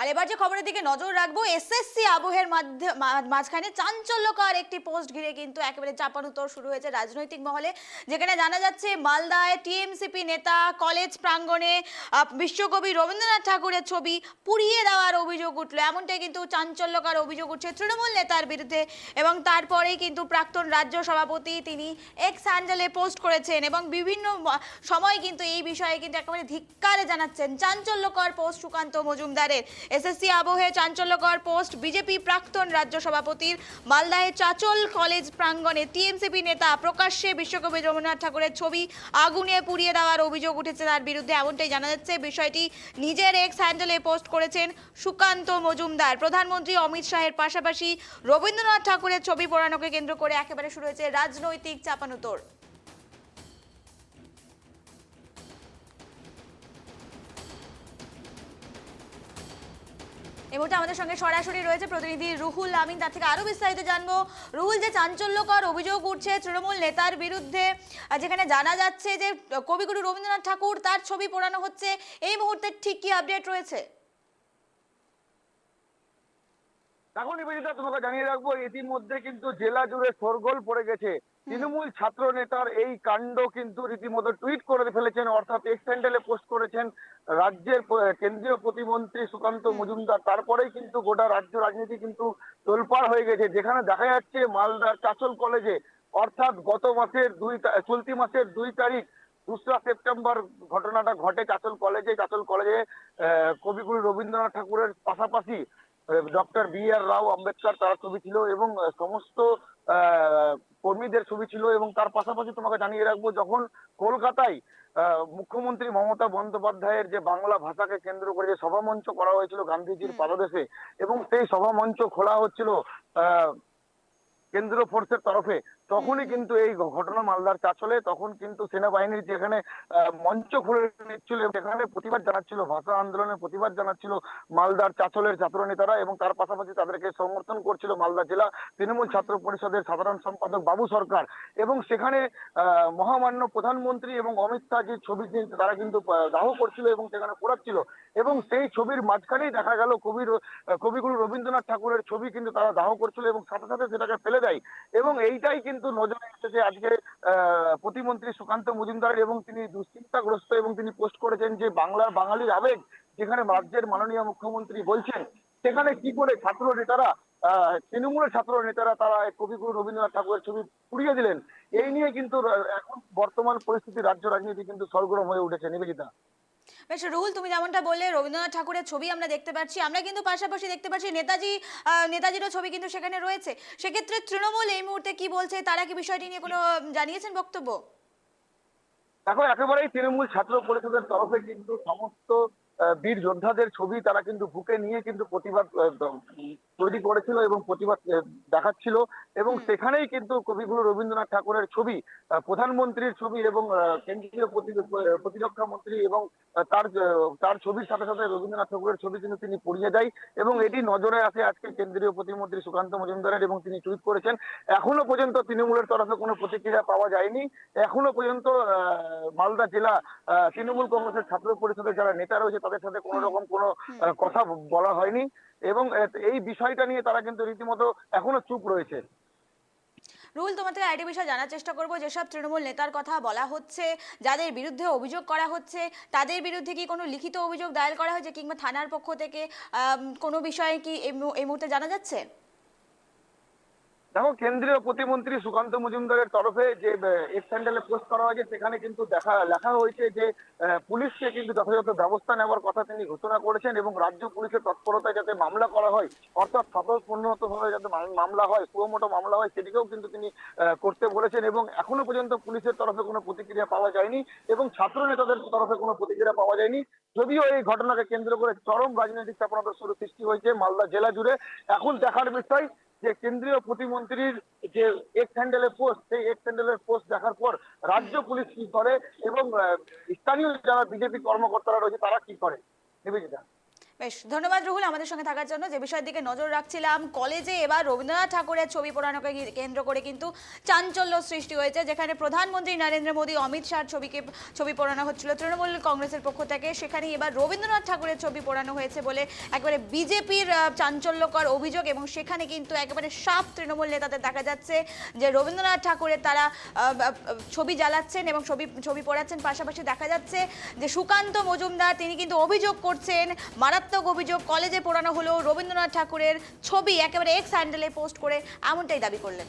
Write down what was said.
আর এবার যে খবরের দিকে নজর রাখবো, এসএসসি আবহের মাঝখানে চাঞ্চল্যকর একটি পোস্ট ঘিরে কিন্তু একেবারে চাপানুতর শুরু হয়েছে রাজনৈতিক মহলে, যেখানে জানা যাচ্ছে মালদায় টিএমসিপি নেতা কলেজ প্রাঙ্গণে বিশ্বকবি রবীন্দ্রনাথ ঠাকুরের ছবি পুড়িয়ে দেওয়ার অভিযোগ উঠলো। এমনটাই কিন্তু চাঞ্চল্যকর অভিযোগ উঠছে তৃণমূল নেতার বিরুদ্ধে। এবং তারপরেই কিন্তু প্রাক্তন রাজ্য সভাপতি তিনি এক্স হ্যান্ডেলে পোস্ট করেছেন এবং বিভিন্ন সময় কিন্তু এই বিষয়ে কিন্তু একেবারে ধিক্কারে জানাচ্ছেন। চাঞ্চল্যকর পোস্ট সুকান্ত মজুমদারের। এসএসসি আবহে চাঞ্চল্যকর পোস্ট বিজেপি প্রাক্তন রাজ্য সভাপতির। মালদায় চাচল কলেজ প্রাঙ্গণে টিএমসিপি নেতা প্রকাশ্যে বিশ্বকবি রবীন্দ্রনাথ ঠাকুরের ছবি আগুনে পুড়িয়ে দেওয়ার অভিযোগ উঠেছে তার বিরুদ্ধে। এমনটাই জানা যাচ্ছে। বিষয়টি নিজের এক্স হ্যান্ডেলে পোস্ট করেছেন সুকান্ত মজুমদার। প্রধানমন্ত্রী অমিত শাহের পাশাপাশি রবীন্দ্রনাথ ঠাকুরের ছবি পোড়ানোকে কেন্দ্র করে একেবারে শুরু হয়েছে রাজনৈতিক চাপানুতোর। এই মুহূর্তে আমাদের সঙ্গে সরাসরি রয়েছে প্রতিনিধি রুহুল আমিন, তার থেকে আরো বিস্তারিত জানবো। রুহুল, যে চাঞ্চল্যকর অভিযোগ উঠছে তৃণমূল নেতার বিরুদ্ধে, যেখানে জানা যাচ্ছে যে কবিগুরু রবীন্দ্রনাথ ঠাকুর তার ছবি পোড়ানো হচ্ছে, এই মুহূর্তে ঠিক কি আপডেট রয়েছে? দেখো নিবেদিতা, তোমাকে জানিয়ে রাখবো ইতিমধ্যে কিন্তু জেলা জুড়ে শোরগোল পড়ে গেছে। তৃণমূল ছাত্র নেতার এই কাণ্ড কিন্তু রীতিমতো টুইট করে ফেলেছেন, অর্থাৎ এক্স হ্যান্ডেলে পোস্ট করেছেন রাজ্যের কেন্দ্রীয় প্রতিমন্ত্রী সুকান্ত মজুমদার। তারপরেই কিন্তু গোটা রাজ্য রাজনীতি কিন্তু তোলপাড় হয়ে গেছে, যেখানে দেখা যাচ্ছে মালদার চাচল কলেজে, অর্থাৎ গত মাসের চলতি মাসের 2 তারিখ 2রা সেপ্টেম্বর ঘটনাটা ঘটে চাচল কলেজে কবিগুরু রবীন্দ্রনাথ ঠাকুরের পাশাপাশি ডক্টর বি.আর. রাও আম্বেদকর তার ছবি ছিল এবং সমস্ত কর্মীদের ছবি ছিল। এবং তার পাশাপাশি তোমাকে জানিয়ে রাখবো, যখন কলকাতায় মুখ্যমন্ত্রী মমতা বন্দ্যোপাধ্যায়ের যে বাংলা ভাষাকে কেন্দ্র করে যে সভামঞ্চ করা হয়েছিল গান্ধীজির পাদদেশে, এবং সেই সভামঞ্চ খোলা হচ্ছিল আহ কেন্দ্রীয় ফোর্সের তরফে, তখনই কিন্তু এই ঘটনা মালদার চাচলে। তখন কিন্তু সেনাবাহিনীর যেখানে মঞ্চ খুলে নিচ্ছিল, সেখানে প্রতিবাদ জানাচ্ছিল, ভাষা আন্দোলনের প্রতিবাদ জানাচ্ছিল মালদার চাচলের ছাত্র নেতারা, এবং তার পাশাপাশি তাদেরকে সমর্থন করছিল মালদা জেলা তৃণমূল ছাত্র পরিষদের সাধারণ সম্পাদক বাবু সরকার। এবং সেখানে মহামান্য প্রধানমন্ত্রী এবং অমিত শাহজির ছবি তারা কিন্তু দাহ করছিল এবং সেখানে পোড়াচ্ছিল। এবং সেই ছবির মাঝখানেই দেখা গেল কবিগুরু রবীন্দ্রনাথ ঠাকুরের ছবি কিন্তু তারা দাহ করছিল এবং সাথে সাথে সেটাকে ফেলে দেয়। এবং এইটাই কিন্তু নজরে এসেছে আজকে প্রতিমন্ত্রী সুকান্ত মজুমদারের, এবং তিনি দুশ্চিন্তাগ্রস্ত এবং তিনি পোস্ট করেছেন যে বাঙালির আবেগ যেখানে রাজ্যের মাননীয় মুখ্যমন্ত্রী বলছেন, সেখানে কি করে ছাত্র নেতারা তৃণমূলের ছাত্র নেতারা তারা কবিগুরু রবীন্দ্রনাথ ঠাকুরের ছবি পুড়িয়ে দিলেন। এই নিয়ে কিন্তু এখন বর্তমান পরিস্থিতি রাজ্য রাজনীতি কিন্তু সরগরম হয়ে উঠেছে নিবেদিতা। বেশ রুহুল, তুমি যেমনটা বললে রবীন্দ্রনাথ ঠাকুরের ছবি আমরা দেখতে পাচ্ছি, আমরা কিন্তু পাশাপাশি দেখতে পাচ্ছি নেতাজিরও ছবি কিন্তু সেখানে রয়েছে। সেক্ষেত্রে তৃণমূল এই মুহূর্তে কি বলছে, তারা কি বিষয়টি নিয়ে কোনো জানিয়েছেন বক্তব্য? দেখো, একেবারেই তৃণমূল ছাত্র পরিষদের তরফে কিন্তু সমস্ত বীর যোদ্ধাদের ছবি তারা কিন্তু বুকে নিয়ে কিন্তু প্রতিবাদ তৈরি করেছিল এবং প্রতিবাদ দেখাচ্ছিল। এবং সেখানেই কিন্তু কবিগুরু রবীন্দ্রনাথ ঠাকুরের ছবি, প্রধানমন্ত্রীর ছবি এবং কেন্দ্রীয় প্রতিরক্ষা মন্ত্রী এবং তার ছবির সাথে সাথে রবীন্দ্রনাথ ঠাকুরের ছবি কিন্তু তিনি পুড়িয়ে দেয়। এবং এটি নজরে আসে আজকে কেন্দ্রীয় প্রতিমন্ত্রী সুকান্ত মজুমদারের, এবং তিনি টুইট করেছেন। এখনো পর্যন্ত তৃণমূলের তরফে কোনো প্রতিক্রিয়া পাওয়া যায়নি। এখনো পর্যন্ত মালদা জেলা তৃণমূল কংগ্রেসের ছাত্র পরিষদের যারা নেতা রয়েছে তাদের সাথে কোনো রকম কোনো কথা বলা হয়নি। এবং এই বিষয়টা নিয়ে তারা কিন্তু রীতিমতো এখনো চুপ রয়েছে। রুল, তোমার থেকে আরেকটি বিষয় জানার চেষ্টা করবো, যেসব তৃণমূল নেতার কথা বলা হচ্ছে, যাদের বিরুদ্ধে অভিযোগ করা হচ্ছে, তাদের বিরুদ্ধে কি কোনো লিখিত অভিযোগ দায়ের করা হয়েছে কিংবা থানার পক্ষ থেকে কোনো বিষয়ে কি এই মুহূর্তে জানা যাচ্ছে? দেখো, কেন্দ্রীয় প্রতিমন্ত্রী সুকান্ত মজুমদারের তরফে যে এক্স হ্যান্ডেলে পোস্ট করা হয়েছে, সেখানে কিন্তু লেখা হয়েছে যে পুলিশকে কিন্তু যথাযথ ব্যবস্থা নেওয়ার কথা তিনি ঘোষণা করেছেন, এবং রাজ্য পুলিশের তৎপরতায় যাতে মামলা করা হয়, অর্থাৎ স্বতঃস্ফূর্ত ভাবে যাতে মামলা হয়, সুমোটো মামলা হয়, সেদিকেও কিন্তু তিনি করতে বলেছেন। এবং এখনো পর্যন্ত পুলিশের তরফে কোনো প্রতিক্রিয়া পাওয়া যায়নি এবং ছাত্র নেতাদের তরফে কোনো প্রতিক্রিয়া পাওয়া যায়নি। যদিও এই ঘটনাকে কেন্দ্র করে চরম রাজনৈতিক চাপানোতর সৃষ্টি হয়েছে মালদা জেলা জুড়ে। এখন দেখার বিষয় যে কেন্দ্রীয় প্রতিমন্ত্রীর যে এক্স হ্যান্ডেলে পোস্ট, সেই এক্স হ্যান্ডেলের পোস্ট দেখার পর রাজ্য পুলিশ কি করে এবং স্থানীয় যারা বিজেপি কর্মকর্তারা রয়েছে তারা কি করে। নিবেদিতা। বেশ, ধন্যবাদ রুহুল আমাদের সঙ্গে থাকার জন্য। যে বিষয়ের দিকে নজর রাখছিলাম, কলেজে এবার রবীন্দ্রনাথ ঠাকুরের ছবি পোড়ানোকে কেন্দ্র করে কিন্তু চাঞ্চল্য সৃষ্টি হয়েছে, যেখানে প্রধানমন্ত্রী নরেন্দ্র মোদী, অমিত শাহর ছবি পোড়ানো হচ্ছিল তৃণমূল কংগ্রেসের পক্ষ থেকে, সেখানে এবার রবীন্দ্রনাথ ঠাকুরের ছবি পোড়ানো হয়েছে বলে একেবারে বিজেপির চাঞ্চল্যকর অভিযোগ। এবং সেখানে কিন্তু একেবারে সাপ তৃণমূল নেতাদের দেখা যাচ্ছে যে রবীন্দ্রনাথ ঠাকুরের তারা ছবি জ্বালাচ্ছেন এবং ছবি পোড়াচ্ছেন। পাশাপাশি দেখা যাচ্ছে যে সুকান্ত মজুমদার তিনি কিন্তু অভিযোগ করছেন, মারাত্মক অভিযোগ, কলেজে পোড়ানো হলো রবীন্দ্রনাথ ঠাকুরের ছবি, একেবারে এক্স হ্যান্ডেলে পোস্ট করে এমনটাই দাবি করলেন।